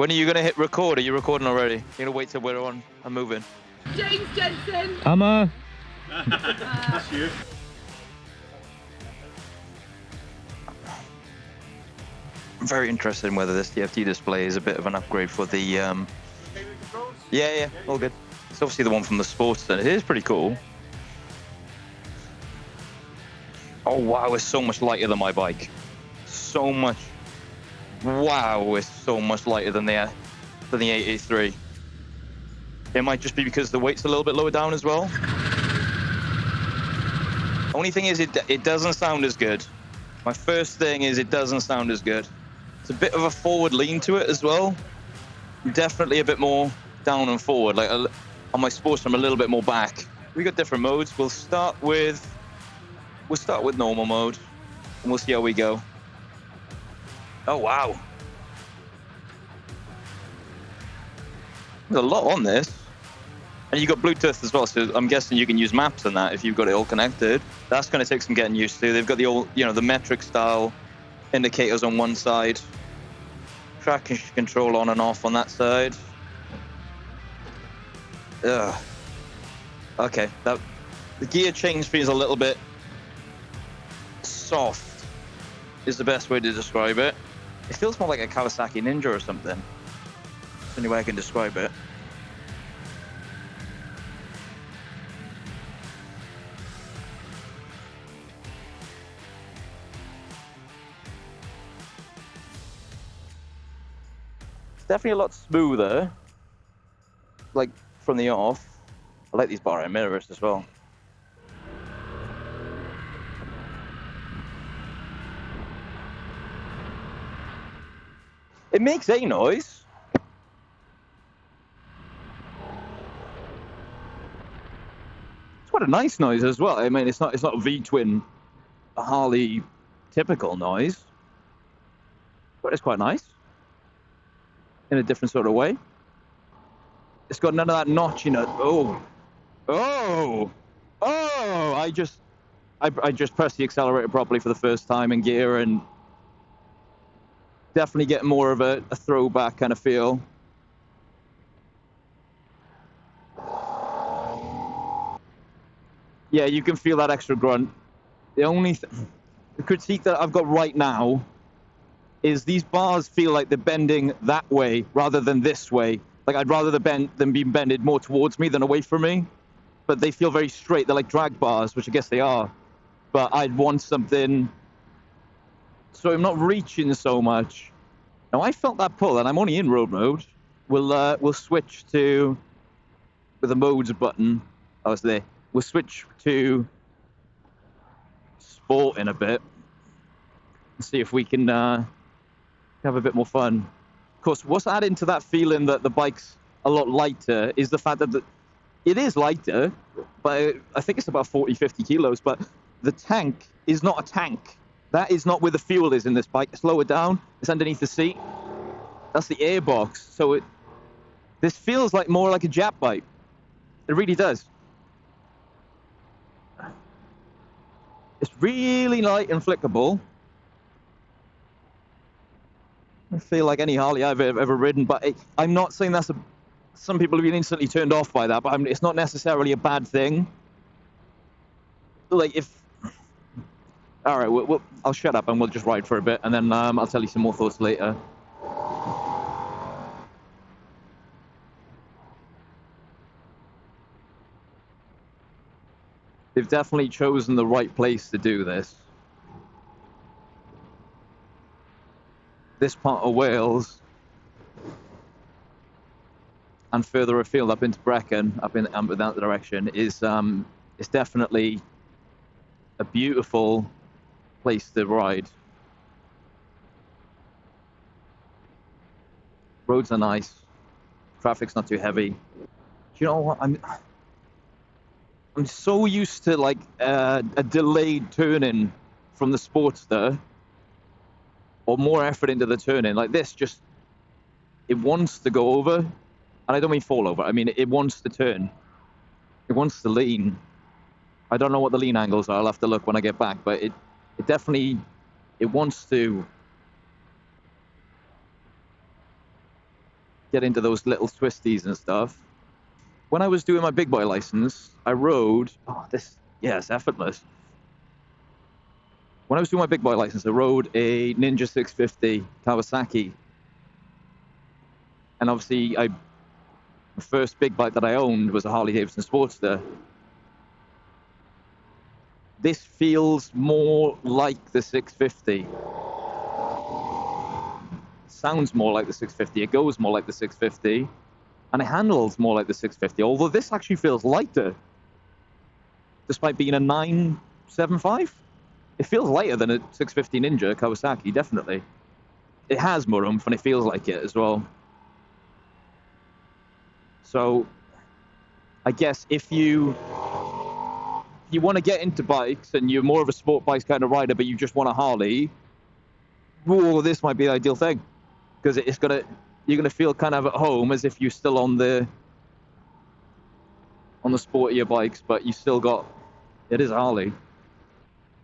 When are you going to hit record? Are you recording already? You're going to wait till we're on and moving? James Jensen. Emma. That's you. I'm very interested in whether this TFT display is a bit of an upgrade for the... Yeah, all good. It's obviously the one from the Sportster. It is pretty cool. Oh, wow, it's so much lighter than my bike. So much. Wow, it's so much lighter than the 883. It might just be because the weight's a little bit lower down as well. Only thing is, it doesn't sound as good. My first thing is it doesn't sound as good. It's a bit of a forward lean to it as well. Definitely a bit more down and forward. Like on my Sportster, I'm a little bit more back. We got different modes. We'll start with normal mode, and we'll see how we go. Oh wow, there's a lot on this, and you got Bluetooth as well. So I'm guessing you can use maps and that if you've got it all connected. That's going to take some getting used to. They've got the old, the metric style indicators on one side, traction control on and off on that side. Ugh. Okay, the gear change feels a little bit soft, is the best way to describe it. It feels more like a Kawasaki Ninja or something. That's the only way I can describe it. It's definitely a lot smoother, like from the off. I like these bar end mirrors as well. It makes a noise. It's quite a nice noise as well. I mean, it's not V-twin Harley typical noise, but it's quite nice in a different sort of way. It's got none of that notch, I just pressed the accelerator properly for the first time in gear, and definitely get more of a throwback kind of feel. Yeah, you can feel that extra grunt. The only the critique that I've got right now is these bars feel like they're bending that way rather than this way. Like I'd rather them be bended more towards me than away from me. But they feel very straight. They're like drag bars, which I guess they are. But I'd want something so I'm not reaching so much. Now I felt that pull, and I'm only in road mode. We'll switch to with the modes button. I was there. We'll switch to sport in a bit and see if we can have a bit more fun. Of course, what's adding to that feeling that the bike's a lot lighter is the fact that it is lighter, but I think it's about 40-50 kilos. But the tank is not a tank. That is not where the fuel is in this bike. It's lower down. It's underneath the seat. That's the airbox. So this feels like more like a Jap bike. It really does. It's really light and flickable. I feel like any Harley I've ever ridden, but I'm not saying that's some people have been instantly turned off by that, but it's not necessarily a bad thing. Like all right, I'll shut up and we'll just ride for a bit, and then I'll tell you some more thoughts later. They've definitely chosen the right place to do this. This part of Wales and further afield up into Brecon, up in that direction, is definitely a beautiful place to ride. Roads are nice. Traffic's not too heavy. Do you know what? I'm so used to like a delayed turn-in from the Sportster, or more effort into the turn-in. Like this, just it wants to go over, and I don't mean fall over. I mean it wants to turn. It wants to lean. I don't know what the lean angles are. I'll have to look when I get back, but it definitely wants to. get into those little twisties and stuff. When I was doing my big boy license, I rode, it's effortless. When I was doing my big boy license, I rode a Ninja 650 Kawasaki. And obviously, the first big bike that I owned was a Harley-Davidson Sportster. This feels more like the 650. Sounds more like the 650. It goes more like the 650. And it handles more like the 650. Although this actually feels lighter. Despite being a 975. It feels lighter than a 650 Ninja Kawasaki, definitely. It has more oomph and it feels like it as well. So, I guess if you want to get into bikes and you're more of a sport bikes kind of rider, but you just want a Harley, this might be the ideal thing. Because you're gonna feel kind of at home as if you're still on the sportier bikes, but you still got, it is a Harley.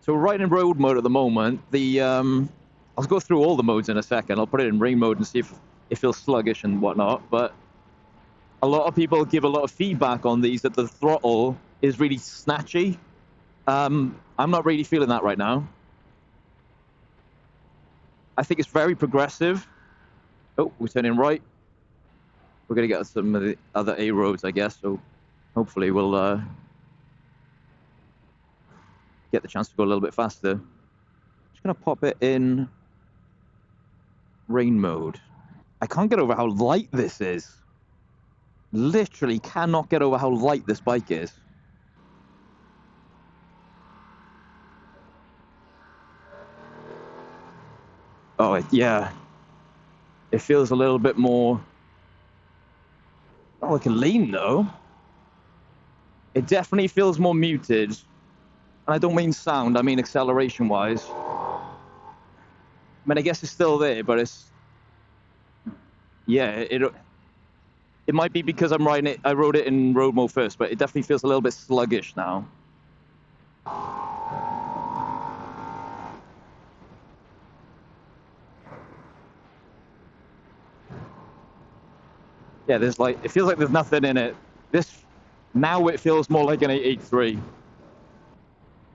So we're riding in road mode at the moment. I'll go through all the modes in a second. I'll put it in rain mode and see if it feels sluggish and whatnot. But a lot of people give a lot of feedback on these that the throttle is really snatchy. I'm not really feeling that right now. I think it's very progressive. Oh, we're turning right. We're going to get some of the other A roads, I guess. So hopefully we'll get the chance to go a little bit faster. Just going to pop it in rain mode. I can't get over how light this is. Literally cannot get over how light this bike is. Oh, yeah. It feels a little bit more... Oh, it can lean, though. It definitely feels more muted. And I don't mean sound, I mean acceleration-wise. I mean, I guess it's still there, but it's... Yeah, it might be because I'm riding it... I rode it in road mode first, but it definitely feels a little bit sluggish now. Yeah, there's like, it feels like there's nothing in it. Now it feels more like an 883.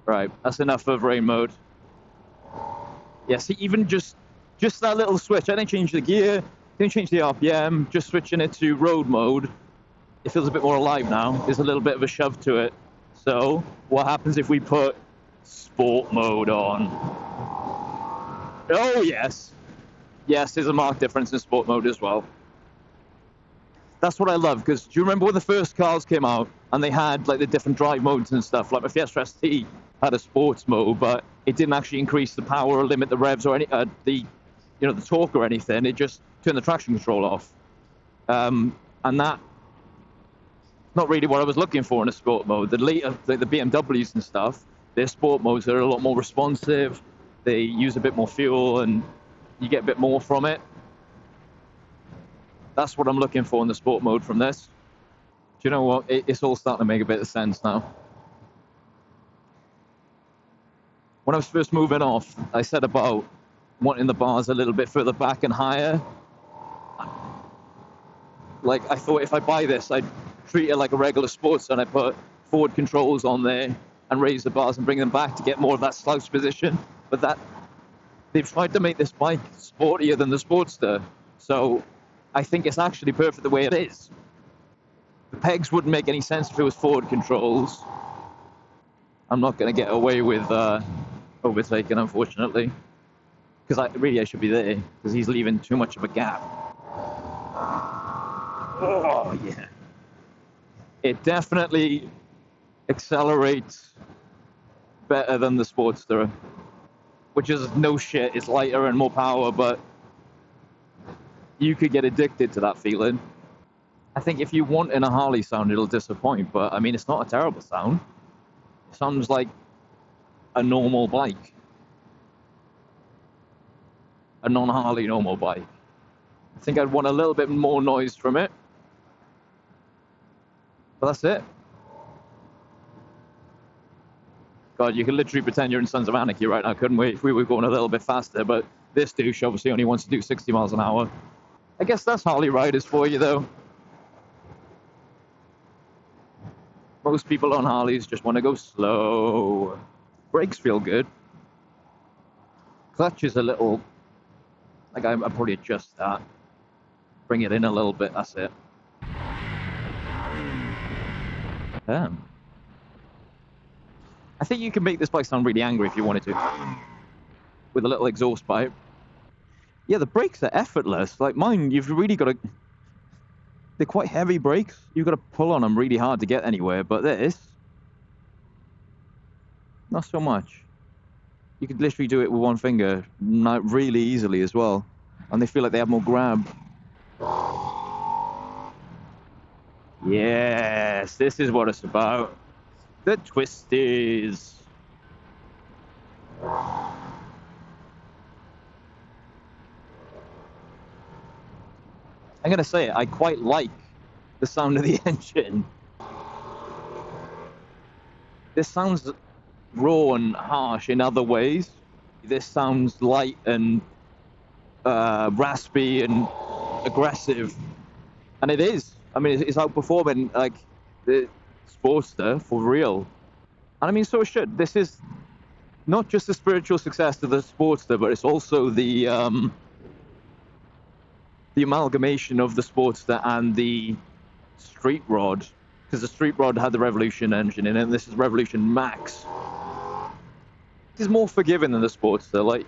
Right, that's enough of rain mode. Yeah, see, even just that little switch, I didn't change the gear, didn't change the RPM, just switching it to road mode, it feels a bit more alive now. There's a little bit of a shove to it. So, what happens if we put sport mode on? Oh, yes. Yes, there's a marked difference in sport mode as well. That's what I love, because do you remember when the first cars came out and they had like the different drive modes and stuff? Like my Fiesta ST had a sports mode, but it didn't actually increase the power or limit the revs or any the torque or anything. It just turned the traction control off, and that not really what I was looking for in a sport mode. The later the BMWs and stuff, their sport modes are a lot more responsive. They use a bit more fuel and you get a bit more from it. That's what I'm looking for in the sport mode from this. Do you know what? It's all starting to make a bit of sense now. When I was first moving off, I said about wanting the bars a little bit further back and higher. Like, I thought if I buy this, I'd treat it like a regular Sportster and I put forward controls on there and raise the bars and bring them back to get more of that slouch position. But they've tried to make this bike sportier than the Sportster. So I think it's actually perfect the way it is. The pegs wouldn't make any sense if it was forward controls. I'm not going to get away with overtaking, unfortunately. Because I should be there, because he's leaving too much of a gap. Oh, yeah. It definitely accelerates better than the Sportster, which is no shit. It's lighter and more power, but you could get addicted to that feeling. I think if you want in a Harley sound, it'll disappoint, but I mean, it's not a terrible sound. It sounds like a normal bike. A non-Harley normal bike. I think I'd want a little bit more noise from it. But that's it. God, you could literally pretend you're in Sons of Anarchy right now, couldn't we? If we were going a little bit faster, but this douche obviously only wants to do 60 miles an hour. I guess that's Harley riders for you, though. Most people on Harleys just want to go slow. Brakes feel good. Clutch is a little... Like, I'll probably adjust that. Bring it in a little bit, that's it. Damn. I think you can make this bike sound really angry if you wanted to. With a little exhaust pipe. Yeah, the brakes are effortless. Like mine, you've really got to... They're quite heavy brakes. You've got to pull on them really hard to get anywhere. But this... Not so much. You could literally do it with one finger. Not really easily as well. And they feel like they have more grab. Yes, this is what it's about. The twisties. I'm going to say it, I quite like the sound of the engine. This sounds raw and harsh in other ways. This sounds light and raspy and aggressive. And it is. I mean, it's outperforming, like, the Sportster for real. And I mean, so it should. This is not just the spiritual success of the Sportster, but it's also the amalgamation of the Sportster and the Street Rod, because the Street Rod had the Revolution engine in it, and this is Revolution Max. It's more forgiving than the Sportster. Like,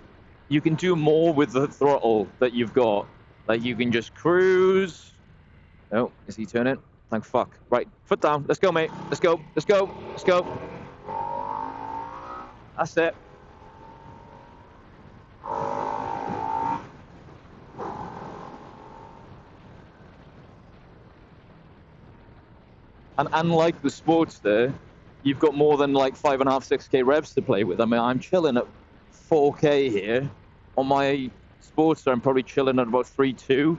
you can do more with the throttle that you've got. Like, you can just cruise. Oh, is he turning? Thank fuck. Right, foot down. Let's go, mate. Let's go. Let's go. Let's go. That's it. And unlike the Sportster, you've got more than like 5.5, 6K revs to play with. I mean, I'm chilling at 4K here. On my Sportster, I'm probably chilling at about 3.2.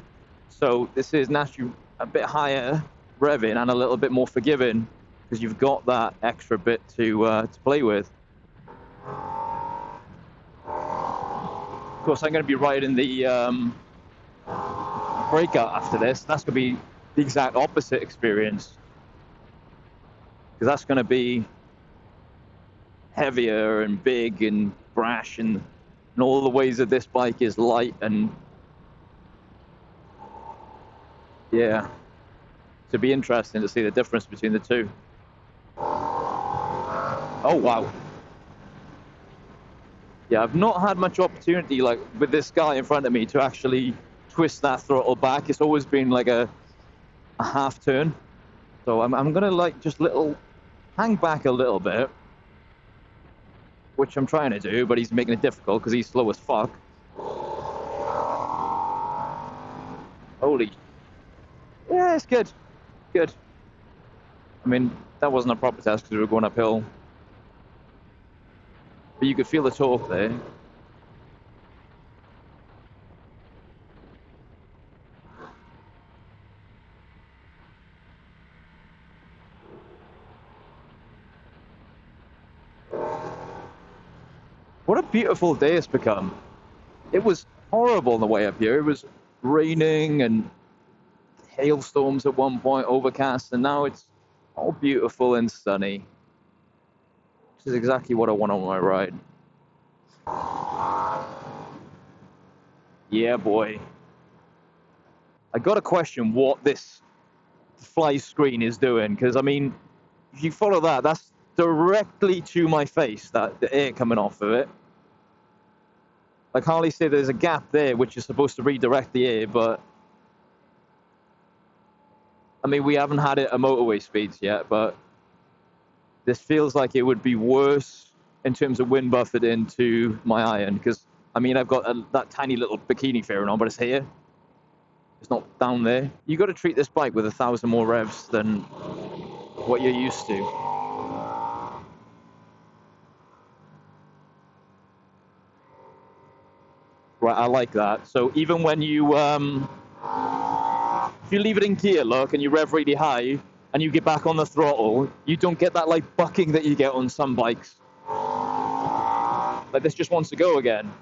So this is naturally a bit higher revving and a little bit more forgiving because you've got that extra bit to play with. Of course, I'm going to be riding the breakout after this. That's going to be the exact opposite experience. Because that's going to be heavier and big and brash and all the ways that this bike is light and yeah. It'll be interesting to see the difference between the two. Oh, wow. Yeah, I've not had much opportunity, like, with this guy in front of me to actually twist that throttle back. It's always been like a half turn. So I'm going to, like, just hang back a little bit, which I'm trying to do, but he's making it difficult because he's slow as fuck. Holy. Yeah, it's good. Good. I mean, that wasn't a proper test because we were going uphill. But you could feel the torque there. What a beautiful day it's become. It was horrible on the way up here. It was raining and hailstorms at one point, overcast, and now it's all beautiful and sunny. Which is exactly what I want on my ride. Yeah, boy. I got to question what this fly screen is doing, because, I mean, if you follow that, that's directly to my face, that the air coming off of it. Like Harley said, there's a gap there which is supposed to redirect the air, but I mean, we haven't had it at motorway speeds yet, but this feels like it would be worse in terms of wind buffered into my iron, because I mean, I've got that tiny little bikini fairing on, but it's here. It's not down there. You got to treat this bike with 1,000 more revs than what you're used to. Right, I like that. So even when you, if you leave it in gear, look, and you rev really high, and you get back on the throttle, you don't get that, like, bucking that you get on some bikes. Like, this just wants to go again.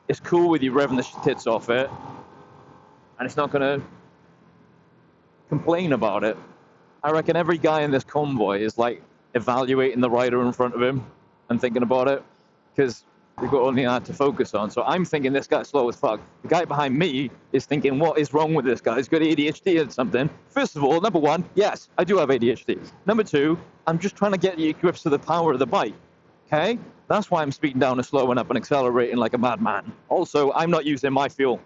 It's cool with you revving the tits off it. and it's not going to complain about it. I reckon every guy in this convoy is like evaluating the rider in front of him and thinking about it, because they've got only that to focus on. So I'm thinking this guy's slow as fuck. The guy behind me is thinking, what is wrong with this guy? He's got ADHD or something. First of all, number one, yes, I do have ADHD. Number two, I'm just trying to get you grips to the power of the bike. Okay? That's why I'm speeding down and slowing up and accelerating like a madman. Also, I'm not using my fuel.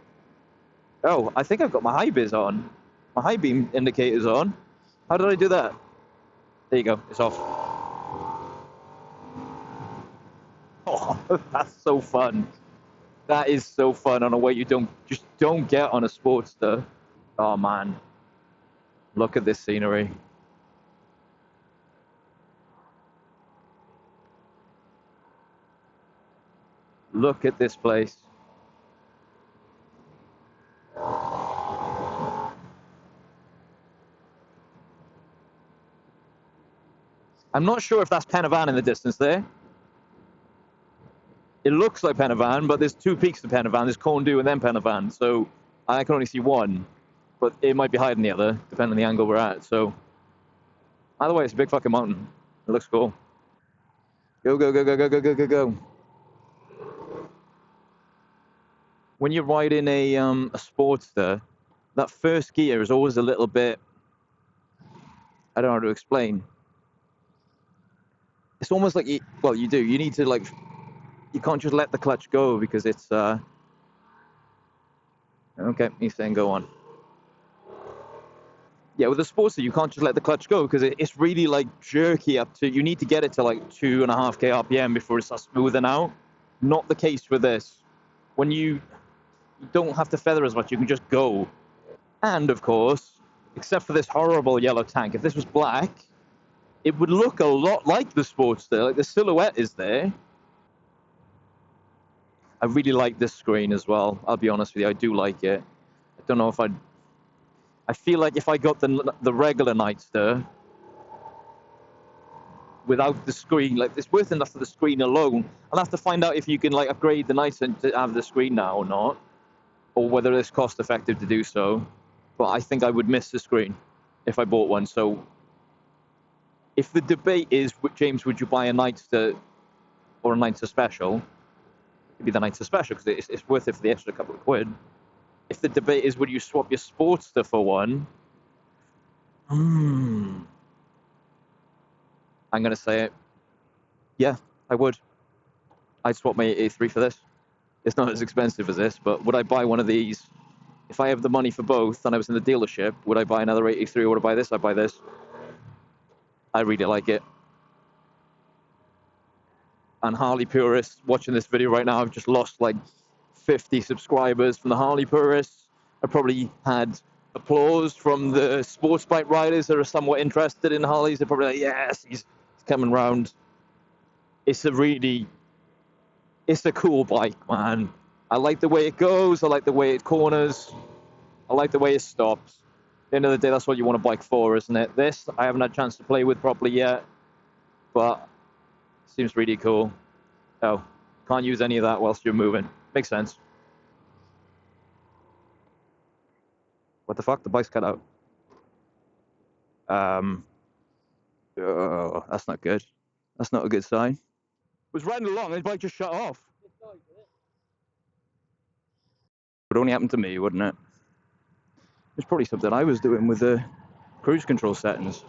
Oh, I think I've got my high vis on. My high beam indicator's on. How did I do that? There you go, it's off. Oh, that's so fun. That is so fun on a way you just don't get on a Sportster. Oh man, look at this scenery. Look at this place. I'm not sure if that's Penavan in the distance there. It looks like Penavan, but there's two peaks to Penavan. There's Corndu and then Penavan, so I can only see one. But it might be hiding the other, depending on the angle we're at. So either way, it's a big fucking mountain. It looks cool. Go, go, go, go, go, go, go, go, go. When you're riding a Sportster, that first gear is always a little bit, I don't know how to explain. It's almost like, you do. You need to, like, you can't just let the clutch go because it's, okay, he's saying go on. Yeah, with the Sportster, you can't just let the clutch go because it's really, like, jerky up to, you need to get it to, like, 2.5k RPM before it starts smoothing out. Not the case with this. When you don't have to feather as much, you can just go. And, of course, except for this horrible yellow tank, if this was black, it would look a lot like the Sportster. Like, the silhouette is there. I really like this screen as well. I'll be honest with you, I do like it. I don't know if I feel like if I got the regular Nightster without the screen, like, it's worth enough for the screen alone. I'll have to find out if you can, like, upgrade the Nightster to have the screen now or not, or whether it's cost effective to do so. But I think I would miss the screen if I bought one. So if the debate is, James, would you buy a Nightster or a Nightster Special? It'd be the Nightster Special because it's worth it for the extra couple of quid. If the debate is, would you swap your Sportster for one? I'm going to say it. Yeah, I would. I'd swap my 883 for this. It's not as expensive as this, but would I buy one of these? If I have the money for both and I was in the dealership, would I buy another 883 or would I buy this? I'd buy this. I really like it. And Harley purists watching this video right now, I've just lost like 50 subscribers from the Harley purists. I probably had applause from the sports bike riders that are somewhat interested in Harleys. They're probably like, yes, he's coming round. It's a cool bike, man. I like the way it goes. I like the way it corners. I like the way it stops. At the end of the day, that's what you want a bike for, isn't it? This, I haven't had a chance to play with properly yet, but seems really cool. Oh, can't use any of that whilst you're moving. Makes sense. What the fuck? The bike's cut out. Oh, that's not good. That's not a good sign. I was riding along and the bike just shut off. It would only happen to me, wouldn't it? It's probably something I was doing with the cruise control settings.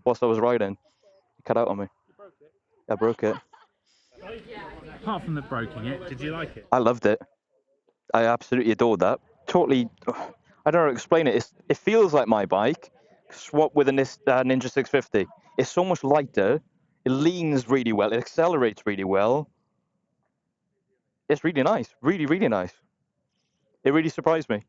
Whilst I was riding, it cut out on me. You broke it? I broke it. Apart from the broking it, did you like it? I loved it. I absolutely adored that. Totally, I don't know how to explain it. It feels like my bike, swapped with a Ninja 650. It's so much lighter. It leans really well. It accelerates really well. It's really nice. Really, really nice. It really surprised me.